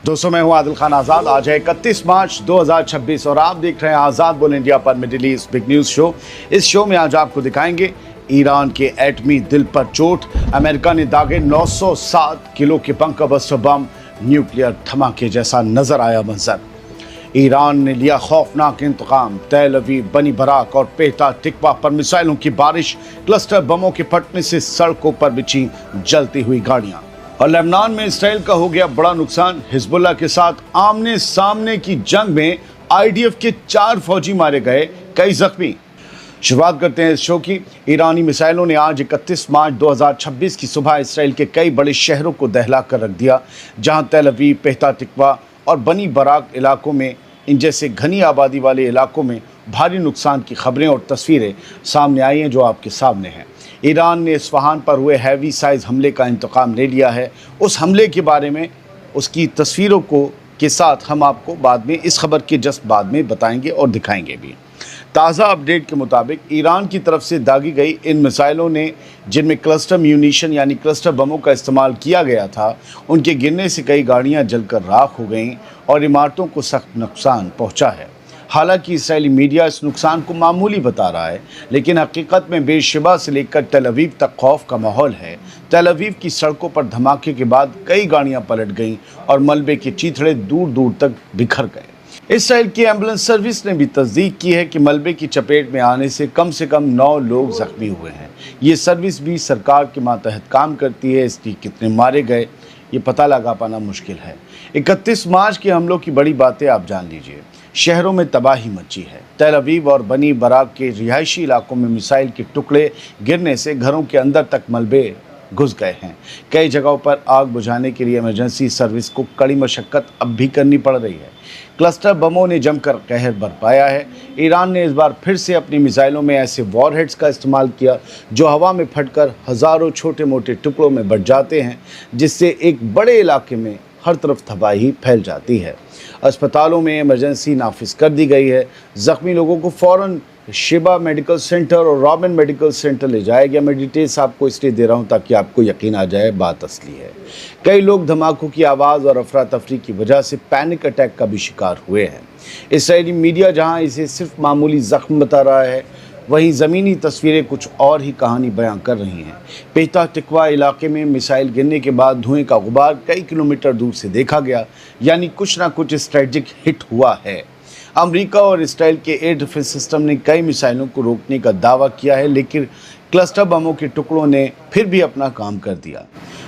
दोस्तों, मैं हूं आदिल खान आज़ाद। आज है 31 मार्च 2026 और आप देख रहे हैं आज़ाद बोल इंडिया पर middle east big news show. इस शो में आज आपको दिखाएंगे ईरान के एटमी दिल पर चोट, अमेरिका ने दागे 907 किलो के बंकर बस्टर बम, न्यूक्लियर धमाके जैसा नजर आया मंजर। ईरान ने लिया खौफनाक इंतकाम, तेल अवीव, बनी बराक और पेटा टिकवा पर मिसाइलों की बारिश, क्लस्टर बमों के फटने से सड़कों पर बिछी जलती हुई गाड़ियां। और लेबनान में इसराइल का हो गया बड़ा नुकसान, हिजबुल्लाह के साथ आमने सामने की जंग में आईडीएफ के 4 फौजी मारे गए, कई जख्मी। शुरुआत करते हैं इस शो की। ईरानी मिसाइलों ने आज 31 मार्च 2026 की सुबह इसराइल के कई बड़े शहरों को दहला कर रख दिया, जहां तेल अवीव, पेटा टिकवा और बनी बराक इलाकों में, इन जैसे घनी आबादी वाले इलाकों में भारी नुकसान की खबरें और तस्वीरें सामने आई हैं, जो आपके सामने हैं। ईरान ने इस्फहान पर हुए हैवी साइज हमले का इंतकाम ले लिया है। उस हमले के बारे में, उसकी तस्वीरों के साथ हम आपको बाद में, इस खबर के जस्ट बाद में बताएंगे और दिखाएंगे भी। ताज़ा अपडेट के मुताबिक ईरान की तरफ से दागी गई इन मिसाइलों ने, जिनमें क्लस्टर म्यूनिशन यानी क्लस्टर बमों का इस्तेमाल किया गया था, उनके गिरने से कई गाड़ियां जलकर राख हो गईं और इमारतों को सख्त नुकसान पहुंचा है। हालांकि इसराइली मीडिया इस नुकसान को मामूली बता रहा है, लेकिन हकीकत में बेरशेबा से लेकर तेल अवीव तक खौफ का माहौल है। तेल अवीव की सड़कों पर धमाके के बाद कई गाड़ियां पलट गईं और मलबे के चीथड़े दूर दूर तक बिखर गए। इसराइल की एम्बुलेंस सर्विस ने भी तस्दीक की है कि मलबे की चपेट में आने से कम 9 लोग जख्मी हुए हैं। ये सर्विस भी सरकार के मातहत काम करती है, इसलिए कितने मारे गए ये पता लगा पाना मुश्किल है। 31 मार्च के हमलों की बड़ी बातें आप जान लीजिए। शहरों में तबाही मची है। तेल अवीव और बनी बराक के रिहायशी इलाकों में मिसाइल के टुकड़े गिरने से घरों के अंदर तक मलबे घुस गए हैं। कई जगहों पर आग बुझाने के लिए इमरजेंसी सर्विस को कड़ी मशक्कत अब भी करनी पड़ रही है। क्लस्टर बमों ने जमकर कहर बरपाया है। ईरान ने इस बार फिर से अपनी मिसाइलों में ऐसे वॉरहेड्स का इस्तेमाल किया जो हवा में फटकर हज़ारों छोटे मोटे टुकड़ों में बट जाते हैं, जिससे एक बड़े इलाके में हर तरफ तबाही फैल जाती है। अस्पतालों में इमरजेंसी नाफिज कर दी गई है। ज़ख्मी लोगों को फ़ौरन शिबा मेडिकल सेंटर और रॉबिन मेडिकल सेंटर ले जाया गया। मैं डिटेल्स आपको इसलिए दे रहा हूं ताकि आपको यकीन आ जाए बात असली है। कई लोग धमाकों की आवाज़ और अफरा तफरी की वजह से पैनिक अटैक का भी शिकार हुए हैं। इसराइली मीडिया जहां इसे सिर्फ मामूली ज़ख्म बता रहा है, वहीं ज़मीनी तस्वीरें कुछ और ही कहानी बयां कर रही हैं। पेटा टिकवा इलाके में मिसाइल गिरने के बाद धुएं का गुबार कई किलोमीटर दूर से देखा गया, यानी कुछ ना कुछ स्ट्रेटेजिक हिट हुआ है। अमेरिका और इसराइल के एयर डिफेंस सिस्टम ने कई मिसाइलों को रोकने का दावा किया है, लेकिन क्लस्टर बमों के टुकड़ों ने फिर भी अपना काम कर दिया।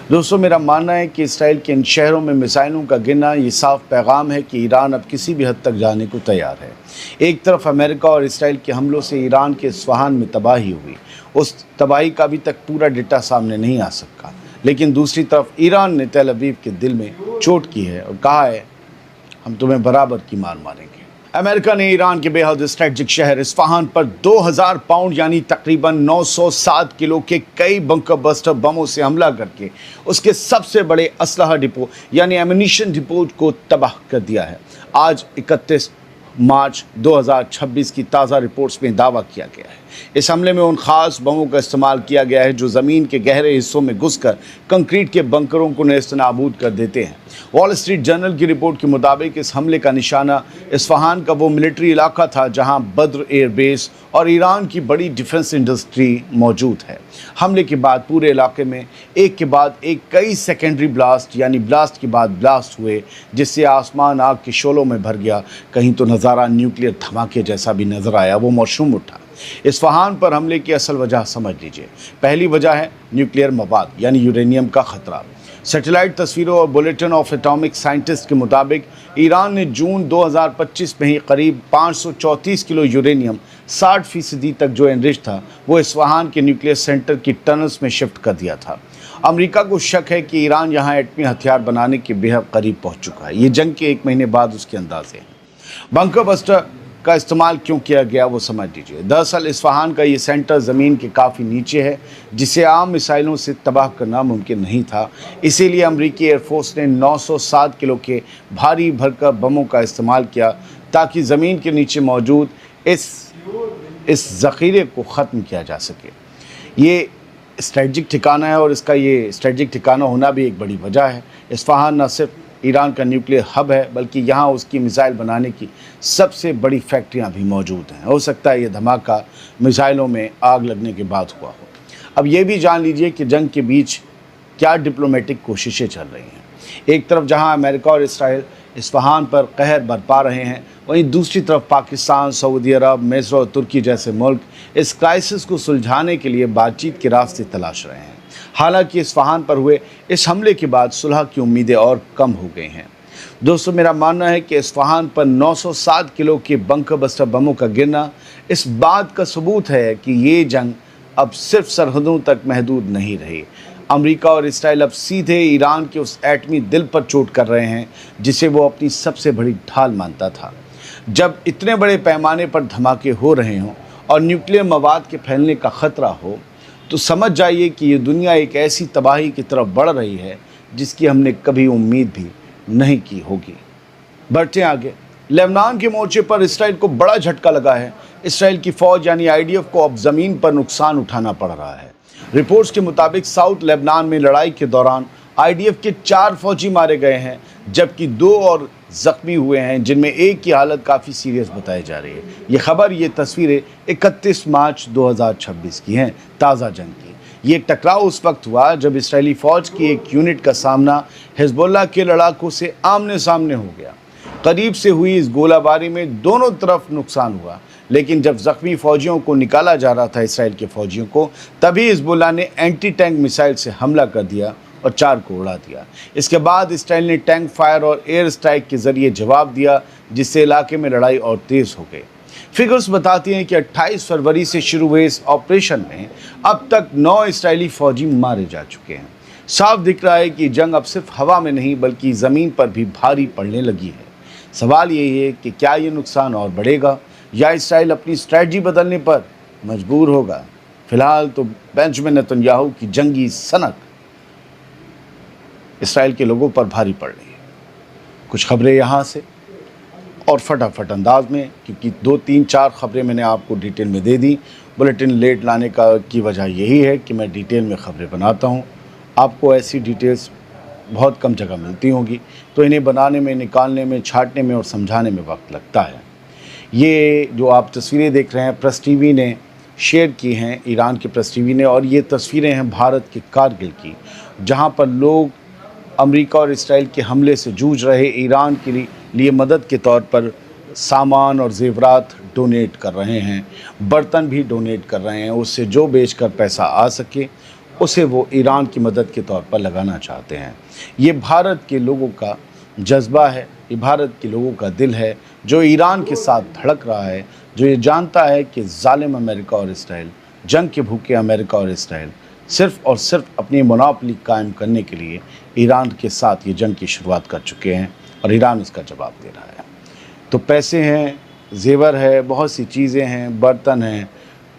दोस्तों, मेरा मानना है कि इसराइल के इन शहरों में मिसाइलों का गिरना ये साफ पैगाम है कि ईरान अब किसी भी हद तक जाने को तैयार है। एक तरफ अमेरिका और इसराइल के हमलों से ईरान के इस्फहान में तबाही हुई, उस तबाही का अभी तक पूरा डेटा सामने नहीं आ सका, लेकिन दूसरी तरफ ईरान ने तेल अवीव के दिल में चोट की है और कहा है हम तुम्हें बराबर की मार मारेंगे। अमेरिका ने ईरान के बेहद स्ट्रेटेजिक शहर इस्फहान पर 2000 पाउंड यानी तकरीबन 907 किलो के कई बंकर बस्टर बमों से हमला करके उसके सबसे बड़े असलहा डिपो यानी एम्यूनिशन डिपो को तबाह कर दिया है। आज 31 मार्च 2026 की ताज़ा रिपोर्ट्स में दावा किया गया है इस हमले में उन खास बमों का इस्तेमाल किया गया है जो ज़मीन के गहरे हिस्सों में घुसकर कंक्रीट के बंकरों को नेस्तनाबूद कर देते हैं। वॉल स्ट्रीट जर्नल की रिपोर्ट के मुताबिक इस हमले का निशाना इस्फहान का वो मिलिट्री इलाका था जहां बद्र एयरबेस और ईरान की बड़ी डिफेंस इंडस्ट्री मौजूद है। हमले के बाद पूरे इलाके में एक के बाद एक कई सेकेंडरी ब्लास्ट यानी ब्लास्ट के बाद ब्लास्ट हुए, जिससे आसमान आग के शोलों में भर गया। कहीं तो नज़ारा न्यूक्लियर धमाके जैसा भी नजर आया, वो मशरूम उठा। इस्फहान पर हमले की असल वजह समझ लीजिए। पहली वजह है न्यूक्लियर मवाद यानी यूरेनियम का खतरा। सैटेलाइट तस्वीरों और बुलेटिन ऑफ एटॉमिक साइंटिस्ट के मुताबिक ईरान ने जून 2025 में ही करीब 534 किलो यूरेनियम 60% तक जो एनरिच था वो इस्फहान के न्यूक्लियर सेंटर की टनल्स में शिफ्ट कर दिया था। अमेरिका को शक है कि ईरान यहाँ एटमी हथियार बनाने के बेहद करीब पहुँच चुका है। ये जंग के 1 महीने बाद उसके अंदाजे हैं। बंकर बस्टर का इस्तेमाल क्यों किया गया वो समझ लीजिए। दरअसल इस्फहान का ये सेंटर ज़मीन के काफ़ी नीचे है, जिसे आम मिसाइलों से तबाह करना मुमकिन नहीं था। इसीलिए अमेरिकी एयरफोर्स ने 907 किलो के भारी भरकम बमों का इस्तेमाल किया ताकि ज़मीन के नीचे मौजूद इस ज़ख़ीरे को ख़त्म किया जा सके। ये स्ट्रेटजिक ठिकाना है और इसका ये स्ट्रेटजिक ठिकाना होना भी एक बड़ी वजह है। इस्फहान न सिर्फ ईरान का न्यूक्लियर हब है, बल्कि यहाँ उसकी मिसाइल बनाने की सबसे बड़ी फैक्ट्रियाँ भी मौजूद हैं। हो सकता है ये धमाका मिसाइलों में आग लगने के बाद हुआ हो। अब ये भी जान लीजिए कि जंग के बीच क्या डिप्लोमेटिक कोशिशें चल रही हैं। एक तरफ जहां अमेरिका और इसराइल इस्फहान पर कहर बरपा रहे हैं, वहीं दूसरी तरफ पाकिस्तान, सऊदी अरब, मिस्र और तुर्की जैसे मुल्क इस क्राइसिस को सुलझाने के लिए बातचीत के रास्ते तलाश रहे हैं। हालांकि इस्फहान पर हुए इस हमले के बाद सुलह की उम्मीदें और कम हो गई हैं। दोस्तों, मेरा मानना है कि इस्फहान पर 907 किलो के बंकर बस्टर बमों का गिरना इस बात का सबूत है कि ये जंग अब सिर्फ सरहदों तक महदूद नहीं रही। अमेरिका और इसराइल अब सीधे ईरान के उस एटमी दिल पर चोट कर रहे हैं जिसे वो अपनी सबसे बड़ी ढाल मानता था। जब इतने बड़े पैमाने पर धमाके हो रहे हों और न्यूक्लियर मवाद के फैलने का ख़तरा हो, तो समझ जाइए कि ये दुनिया एक ऐसी तबाही की तरफ बढ़ रही है जिसकी हमने कभी उम्मीद भी नहीं की होगी। बढ़ते आगे, लेबनान के मोर्चे पर इसराइल को बड़ा झटका लगा है। इसराइल की फ़ौज यानी IDF को अब ज़मीन पर नुकसान उठाना पड़ रहा है। रिपोर्ट्स के मुताबिक साउथ लेबनान में लड़ाई के दौरान IDF के 4 फौजी मारे गए हैं, जबकि 2 और ज़ख्मी हुए हैं, जिनमें एक की हालत काफ़ी सीरियस बताई जा रही है। ये तस्वीरें 31 मार्च 2026 की हैं, ताज़ा जंग की। ये टकराव उस वक्त हुआ जब इसराइली फ़ौज की एक यूनिट का सामना हिजबुल्लाह के लड़ाकों से आमने सामने हो गया। करीब से हुई इस गोलाबारी में दोनों तरफ नुकसान हुआ, लेकिन जब ज़ख्मी फ़ौजियों को निकाला जा रहा था, इसराइल के फ़ौजियों को, तभी हिजबुल्लाह ने एंटी टैंक मिसाइल से हमला कर दिया और 4 को उड़ा दिया। इसके बाद इसराइल ने टैंक फायर और एयर स्ट्राइक के ज़रिए जवाब दिया, जिससे इलाके में लड़ाई और तेज़ हो गई। फिगर्स बताती हैं कि 28 फरवरी से शुरू हुए इस ऑपरेशन में अब तक 9 इसराइली फ़ौजी मारे जा चुके हैं। साफ दिख रहा है कि जंग अब सिर्फ हवा में नहीं बल्कि ज़मीन पर भी भारी पड़ने लगी है। सवाल यही है कि क्या ये नुकसान और बढ़ेगा या इसराइल अपनी स्ट्रैटेजी बदलने पर मजबूर होगा। फिलहाल तो बेंजामिन नेतन्याहू की जंगी सनक इसराइल के लोगों पर भारी पड़ रही है। कुछ खबरें यहाँ से और फटाफट अंदाज में, क्योंकि 2, 3, 4 खबरें मैंने आपको डिटेल में दे दी। बुलेटिन लेट लाने की वजह यही है कि मैं डिटेल में खबरें बनाता हूँ। आपको ऐसी डिटेल्स बहुत कम जगह मिलती होंगी, तो इन्हें बनाने में, निकालने में, छांटने में और समझाने में वक्त लगता है। ये जो आप तस्वीरें देख रहे हैं, प्रेस टीवी ने शेयर की हैं, ईरान की प्रेस टीवी ने, और ये तस्वीरें हैं भारत के कारगिल की, जहां पर लोग अमेरिका और इसराइल के हमले से जूझ रहे ईरान के लिए मदद के तौर पर सामान और जेवरात डोनेट कर रहे हैं, बर्तन भी डोनेट कर रहे हैं। उससे जो बेचकर पैसा आ सके उसे वो ईरान की मदद के तौर पर लगाना चाहते हैं। ये भारत के लोगों का जज्बा है, ये भारत के लोगों का दिल है, जो ईरान के साथ धड़क रहा है, जो ये जानता है कि जालिम अमेरिका और इसराइल, जंग के भूखे अमेरिका और इसराइल सिर्फ़ और सिर्फ अपनी मोनोपोली कायम करने के लिए ईरान के साथ ये जंग की शुरुआत कर चुके हैं और ईरान उसका जवाब दे रहा है। तो पैसे हैं, जेवर है, बहुत सी चीज़ें हैं, बर्तन हैं,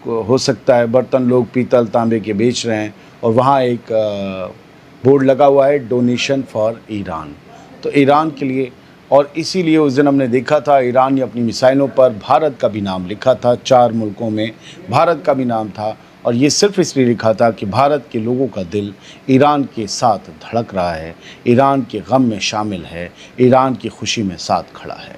हो सकता है बर्तन लोग पीतल तांबे के बेच रहे हैं, और वहाँ एक बोर्ड लगा हुआ है डोनेशन फॉर ईरान, तो ईरान के लिए। और इसीलिए उस दिन हमने देखा था ईरान ने अपनी मिसाइलों पर भारत का भी नाम लिखा था, 4 मुल्कों में भारत का भी नाम था, और ये सिर्फ इसलिए लिखा था कि भारत के लोगों का दिल ईरान के साथ धड़क रहा है, ईरान के गम में शामिल है, ईरान की खुशी में साथ खड़ा है।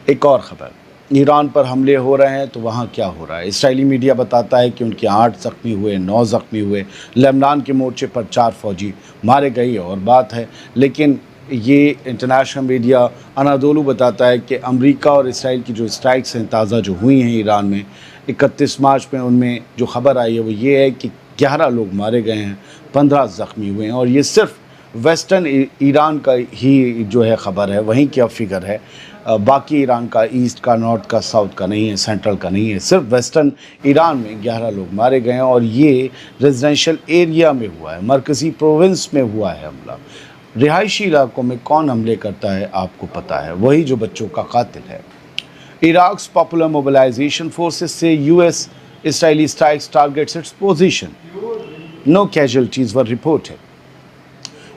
एक और ख़बर, ईरान पर हमले हो रहे हैं तो वहाँ क्या हो रहा है। इसराइली मीडिया बताता है कि उनके 8 ज़ख्मी हुए, 9 ज़ख्मी हुए। लेबनान के मोर्चे पर 4 फौजी मारे गए और बात है, लेकिन ये इंटरनेशनल मीडिया अनादोलू बताता है कि अमेरिका और इसराइल की जो स्ट्राइक्स हैं ताज़ा जो हुई हैं ईरान में 31 मार्च में, उनमें जो खबर आई है वो ये है कि 11 लोग मारे गए हैं, 15 ज़ख्मी हुए हैं। और ये सिर्फ वेस्टर्न ईरान का ही जो है ख़बर है, वहीं की अब फिगर है, बाकी ईरान का, ईस्ट का, नॉर्थ का, साउथ का नहीं है, सेंट्रल का नहीं है। सिर्फ वेस्टर्न ईरान में 11 लोग मारे गए हैं और ये रेजिडेंशियल एरिया में हुआ है, मरकज़ी प्रोविंस में हुआ है हमला। रिहायशी इलाकों में कौन हमले करता है आपको पता है, वही जो बच्चों का कातिल है। इराक़ पॉपुलर मोबिलाइजेशन फोर्सेस से US Israeli strikes targets its position. No casualties were reported.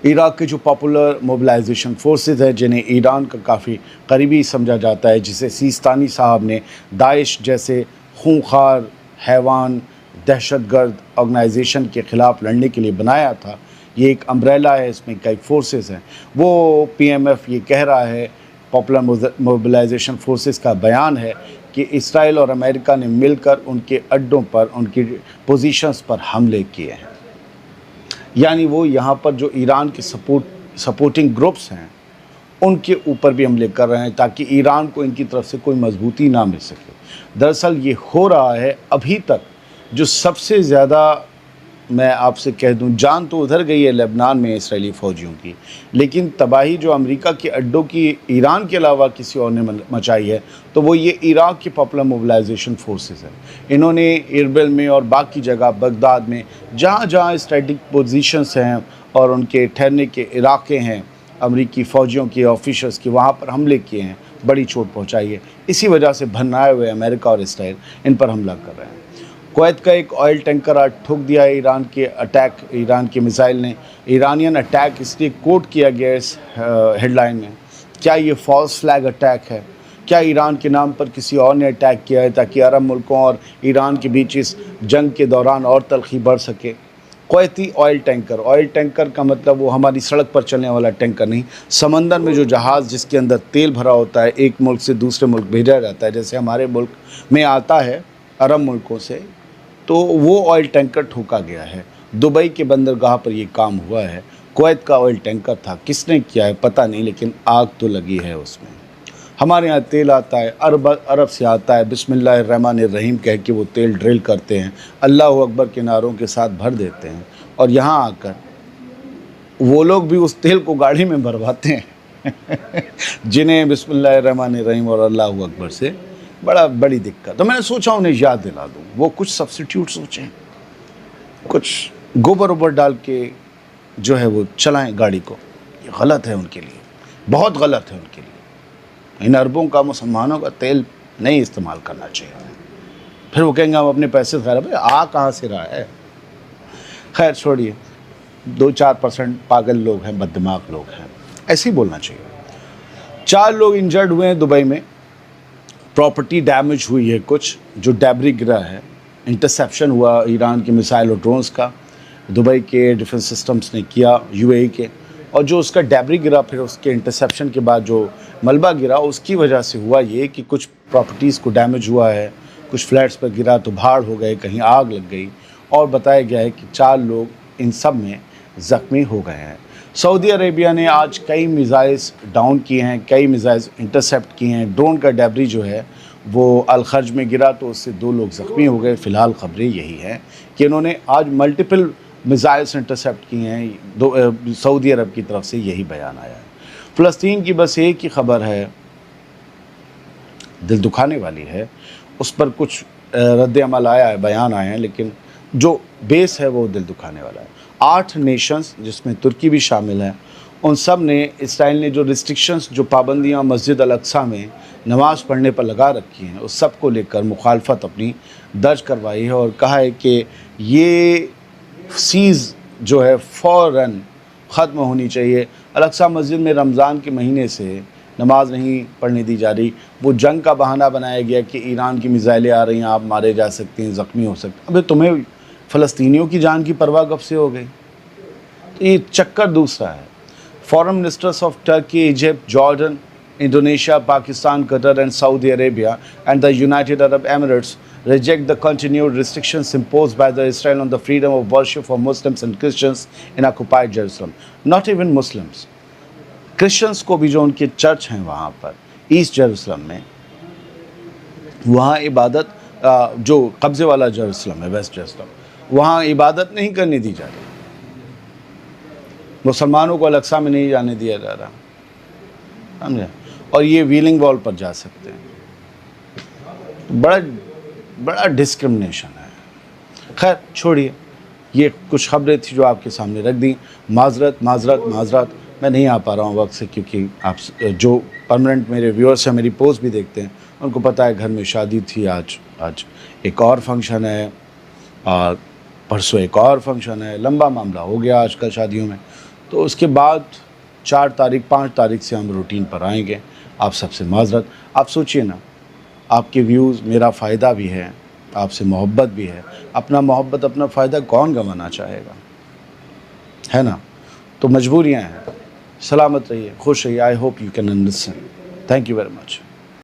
Iraq के जो पॉपुलर मोबिलाइजेशन फोर्सेस है, जिन्हें ईरान का काफ़ी करीबी समझा जाता है, जिसे सीस्तानी साहब ने दाइश जैसे खूंखार हैवान दहशतगर्द ऑर्गेनाइजेशन के ख़िलाफ़ लड़ने के लिए बनाया था, ये एक अम्ब्रेला है, इसमें कई फोर्सेस हैं। वो पीएमएफ ये कह रहा है, पॉपुलर मोबिलाइजेशन फोर्सेस का बयान है कि इसराइल और अमेरिका ने मिलकर उनके अड्डों पर, उनकी पोजीशंस पर हमले किए हैं। यानी वो यहाँ पर जो ईरान के सपोर्टिंग ग्रुप्स हैं उनके ऊपर भी हमले कर रहे हैं ताकि ईरान को इनकी तरफ से कोई मजबूती ना मिल सके। दरअसल ये हो रहा है अभी तक जो सबसे ज़्यादा, मैं आपसे कह दूं, जान तो उधर गई है लेबनान में इसराइली फ़ौजियों की, लेकिन तबाही जो अमेरिका के अड्डों की ईरान के अलावा किसी और ने मचाई है तो वो ये इराक़ की पॉपुलर मोबिलाइजेशन फोर्सेस है। इन्होंने इरबिल में और बाकी जगह, बगदाद में, जहाँ जहाँ स्ट्रेटेजिक पोजीशंस हैं और उनके ठहरने के इलाके हैं अमरीकी फ़ौजियों के, ऑफिसर्स की, वहाँ पर हमले किए हैं, बड़ी चोट पहुँचाई है। इसी वजह से भन्नाए हुए अमेरिका और इसराइल इन पर हमला कर रहे हैं। कुवैत का एक ऑयल टैंकर आज ठुक दिया है ईरान के अटैक, ईरान की मिसाइल ने। ईरानियन अटैक इसलिए कोट किया गया इस हेडलाइन में। क्या ये फॉल्स फ्लैग अटैक है? क्या ईरान के नाम पर किसी और ने अटैक किया है ताकि अरब मुल्कों और ईरान के बीच इस जंग के दौरान और तलखी बढ़ सके? कुवैती ऑयल टैंकर का मतलब वो हमारी सड़क पर चलने वाला टैंकर नहीं, समंदर में जो जहाज़ जिसके अंदर तेल भरा होता है, एक मुल्क से दूसरे मुल्क भेजा जाता है, जैसे हमारे मुल्क में आता है अरब मुल्कों से, तो वो ऑयल टैंकर ठोका गया है। दुबई के बंदरगाह पर ये काम हुआ है। कुवैत का ऑयल टैंकर था, किसने किया है पता नहीं, लेकिन आग तो लगी है उसमें। हमारे यहाँ तेल आता है, अरब से आता है, बिस्मिल्लाहिर्रहमानिर्रहीम कह के वो तेल ड्रिल करते हैं, अल्लाह अकबर के नारों के साथ भर देते हैं, और यहाँ आकर वो लोग भी उस तेल को गाड़ी में भरवाते हैं जिन्हें बिस्मिल्लाहिर्रहमानिर्रहीम और अल्लाह अकबर से बड़ी दिक्कत। तो मैंने सोचा उन्हें याद दिला दूँ, वो कुछ सब्स्टिट्यूट सोचें, कुछ गोबर ओबर डाल के जो है वो चलाएं गाड़ी को। ये गलत है उनके लिए, बहुत गलत है उनके लिए। इन अरबों का, मुसलमानों का तेल नहीं इस्तेमाल करना चाहिए। फिर वो कहेंगे हम अपने पैसे से खा रहे। आ कहाँ से रहा है? खैर छोड़िए, 2-4% पागल लोग हैं, बददिमाग लोग हैं, ऐसे ही बोलना चाहिए। 4 लोग इंजर्ड हुए हैं दुबई में, प्रॉपर्टी डैमेज हुई है कुछ, जो डैबरी गिरा है, इंटरसेप्शन हुआ ईरान की मिसाइल और ड्रोन्स का, दुबई के डिफेंस सिस्टम्स ने किया, यूएई के, और जो उसका डैबरी गिरा, फिर उसके इंटरसेप्शन के बाद जो मलबा गिरा, उसकी वजह से हुआ ये कि कुछ प्रॉपर्टीज़ को डैमेज हुआ है, कुछ फ्लैट्स पर गिरा तो भाड़ हो गए, कहीं आग लग गई, और बताया गया है कि 4 लोग इन सब में ज़ख्मी हो गए हैं। सऊदी अरेबिया ने आज कई मिसाइल्स डाउन किए हैं, कई मिसाइल्स इंटरसेप्ट किए हैं। ड्रोन का डैबरी जो है वो अल-खर्ज में गिरा तो उससे 2 लोग ज़ख्मी हो गए। फ़िलहाल ख़बरें यही हैं कि इन्होंने आज मल्टीपल मिसाइल्स इंटरसेप्ट किए हैं। सऊदी अरब की तरफ से यही बयान आया है। फ़लस्तीन की बस एक ही खबर है, दिल दुखाने वाली है, उस पर कुछ रद्द-ए-अमल आया है, बयान आए हैं, लेकिन जो बेस है वो दिल दुखाने वाला है। 8 नेशंस जिसमें तुर्की भी शामिल है, उन सब ने, इसराइल ने जो रिस्ट्रिक्शंस, जो पाबंदियाँ मस्जिद अल-अक्सा में नमाज़ पढ़ने पर लगा रखी हैं, उस सब को लेकर मुखालफत अपनी दर्ज करवाई है और कहा है कि ये सीज़ जो है फ़ौरन ख़त्म होनी चाहिए। अल-अक्सा मस्जिद में रमज़ान के महीने से नमाज नहीं पढ़ने दी जा रही। वो जंग का बहाना बनाया गया कि ईरान की मिसाइलें आ रही हैं, आप मारे जा सकते हैं, ज़ख्मी हो सकते हैं। अबे तुम्हें फ़लस्तीनियों की जान की परवाह कब से हो गई? तो ये चक्कर दूसरा है। Foreign ministers of Turkey, Egypt, Jordan, Indonesia, Pakistan, Qatar and Saudi Arabia and the United Arab Emirates reject the continued restrictions imposed by the Israel on the freedom of worship for Muslims and Christians in occupied Jerusalem. Not even Muslims. Christians को भी, जो उनके church हैं वहाँ पर east Jerusalem में, वहाँ इबादत, जो कब्ज़े वाला जेरूसलम है, वेस्ट जेरूसलम, वहाँ इबादत नहीं करने दी जा रही। मुसलमानों को अल-अक्सा में नहीं जाने दिया जा रहा, समझे? और ये व्हीलिंग वॉल पर जा सकते हैं। बड़ा डिस्क्रिमिनेशन है। खैर छोड़िए, ये कुछ खबरें थी जो आपके सामने रख दी। माजरत, मैं नहीं आ पा रहा हूँ वक्त से, क्योंकि आप जो परमानेंट मेरे व्यूअर्स हैं, मेरी पोस्ट भी देखते हैं, उनको पता है घर में शादी थी, आज एक और फंक्शन है, और परसों एक और फंक्शन है। लंबा मामला हो गया आजकल शादियों में। तो उसके बाद 4 तारीख 5 तारीख से हम रूटीन पर आएंगे। आप सबसे माजरत। आप सोचिए ना, आपके व्यूज़ मेरा फ़ायदा भी है, आपसे मोहब्बत भी है। अपना मोहब्बत, अपना फ़ायदा कौन गंवाना चाहेगा? है ना, तो मजबूरियाँ हैं। सलामत रहिए, खुश रहिए। I hope you can understand. Thank you very much.